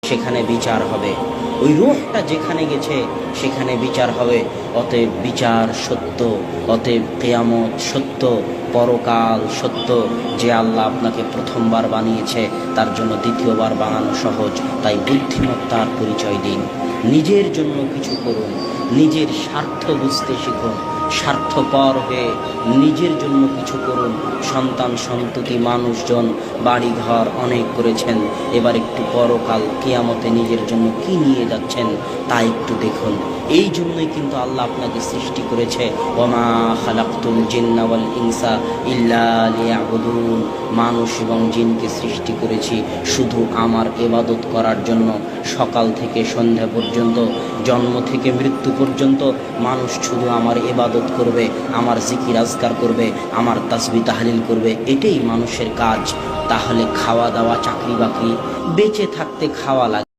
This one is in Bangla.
সেখানে বিচার হবে। ওই রূহটা যেখানে গেছে সেখানে বিচার হবে। অতএব বিচার সত্য, অতএব কিয়ামত সত্য, পরকাল সত্য। যে আল্লাহ আপনাকে প্রথমবার বানিয়েছে তার জন্য দ্বিতীয়বার বানানো সহজ। তাই বুদ্ধিমত্তার পরিচয় দিন, নিজের জন্য কিছু করুন, নিজের স্বার্থ বুঝতে শিখুন, স্বার্থপর হয়ে নিজের জন্য কিছু করুন। সন্তান সন্ততি মানুষজন বাড়িঘর অনেক করেছেন, এবার একটু পরকাল কিয়ামতে নিজের জন্য কি নিয়ে যাচ্ছেন তা একটু দেখুন। এই জন্যই কিন্তু আল্লাহ আপনাকে সৃষ্টি করেছে, ওমা খালাকতুল জিন্না ওয়াল ইনসা ইল্লা লিয়াবুদুন। মানুষ এবং জিনকে সৃষ্টি করেছি শুধু আমার ইবাদত করার জন্য। সকাল থেকে সন্ধ্যা পর্যন্ত, জন্ম থেকে মৃত্যু পর্যন্ত মানুষ শুধু আমার ইবাদত করবে, আমার জিকির আজকার করবে, আমার তাসবিহ তাহলিল করবে, এটাই মানুষের কাজ। তাহলে খাওয়া দাওয়া চাকরি বাকরি, বেঁচে থাকতে খাওয়া লাগে।